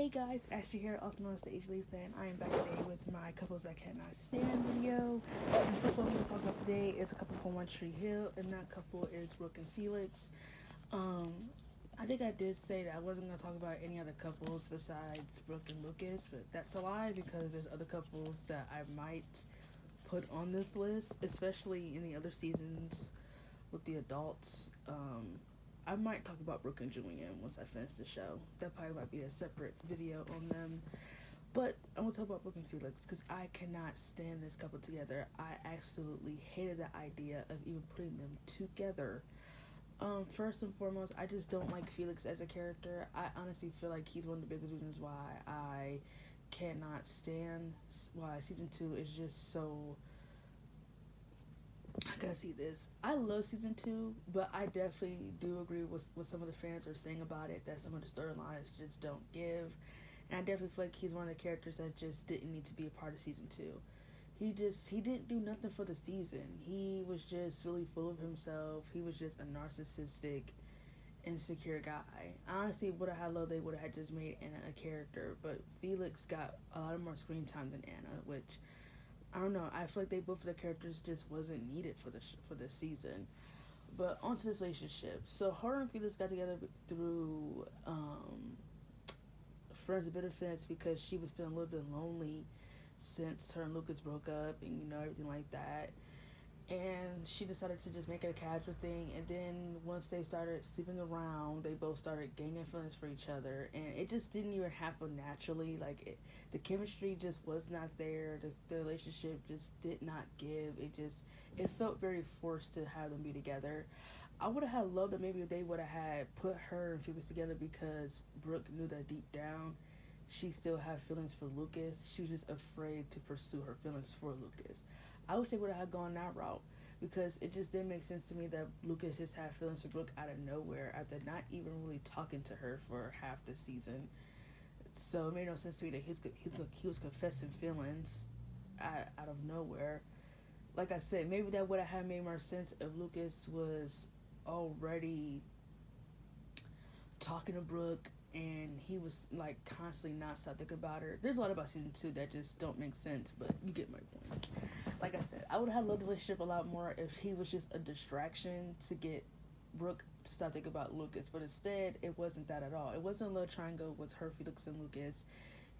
Hey guys, Ashley here, also known as the HLE fan. I am back today with my couples that cannot stand video. And the couple I'm going to talk about today is a couple from One Tree Hill, and that couple is Brooke and Felix. Um, I think I did say that I wasn't going to talk about any other couples besides Brooke and Lucas, but that's a lie because there's other couples that I might put on this list, especially in the other seasons with the adults. I might talk about Brooke and Julian once I finish the show. That probably might be a separate video on them. But I'm going to talk about Brooke and Felix because I cannot stand this couple together. I absolutely hated the idea of even putting them together. First and foremost, I just don't like Felix as a character. I honestly feel like he's one of the biggest reasons why I cannot stand why season 2 is just so. I gotta see this. I love season 2, but I definitely do agree with what some of the fans are saying about it, that some of the storylines just don't give. And I definitely feel like he's one of the characters that just didn't need to be a part of season 2. He didn't do nothing for the season. He was just really full of himself. He was just a narcissistic, insecure guy. Honestly, would have had loved they would have just made Anna a character, but Felix got a lot more screen time than Anna, which I don't know. I feel like they both of the characters just wasn't needed for this season. But onto this relationship. So her and Felix got together through friends with benefits because she was feeling a little bit lonely since her and Lucas broke up and everything like that. And she decided to just make it a casual thing. And then once they started sleeping around, they both started gaining feelings for each other, and it just didn't even happen naturally. The chemistry just was not there. The relationship just did not give. It felt very forced to have them be together. I would have had loved that maybe they would have had put her and Felix together because Brooke knew that deep down she still had feelings for Lucas. She was just afraid to pursue her feelings for Lucas. I wish they would have gone that route because it just didn't make sense to me that Lucas just had feelings for Brooke out of nowhere after not even really talking to her for half the season. So it made no sense to me that he was confessing feelings out of nowhere. Like I said, maybe that would have made more sense if Lucas was already talking to Brooke and he was like constantly not stop thinking about her. There's a lot about season 2 that just don't make sense, but you get my point. Like I said, I would have loved the relationship a lot more if he was just a distraction to get Brooke to stop thinking about Lucas, but instead it wasn't that at all. It wasn't a love triangle with her, Felix, and Lucas.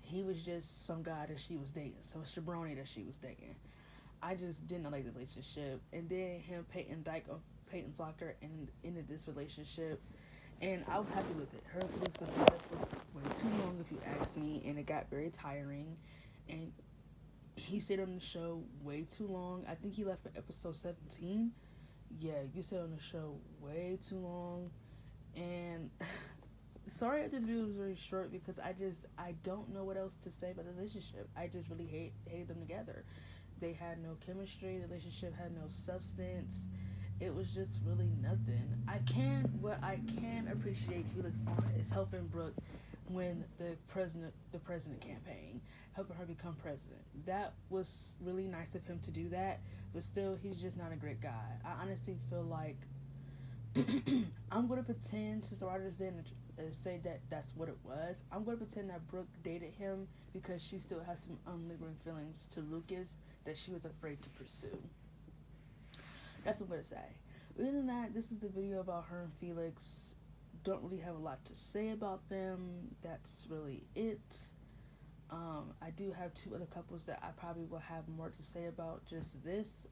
He was just some guy that she was dating, some jabroni that she was dating. I just didn't like the relationship, and then him, Peyton Soccer, and ended this relationship, and I was happy with it. Her and Felix were together for way too long, if you ask me, and it got very tiring. And he stayed on the show way too long. I think he left for episode 17. Yeah, you stayed on the show way too long. And sorry if this video was very short because I don't know what else to say about the relationship. I just really hated them together. They had no chemistry. The relationship had no substance. It was just really nothing. What I can appreciate Felix on is helping Brooke win the president campaign, helping her become president. That was really nice of him to do that, but still, he's just not a great guy. I honestly feel like I'm gonna pretend, since the writers didn't say that that's what it was, I'm gonna pretend that Brooke dated him because she still has some unlingering feelings to Lucas that she was afraid to pursue. That's what I'm gonna say. Other than that, this is the video about her and Felix. Don't really have a lot to say about them. That's really it. I do have 2 other couples that I probably will have more to say about. Just this,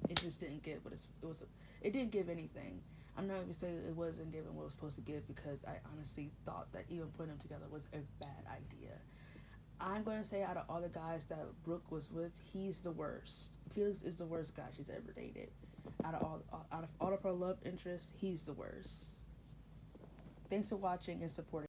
it just didn't get what it didn't give anything. I'm not even saying it wasn't giving what it was supposed to give because I honestly thought that even putting them together was a bad idea. I'm going to say out of all the guys that Brooke was with, he's the worst. Felix is the worst guy she's ever dated. Out of all of her love interests, he's the worst. Thanks for watching and supporting.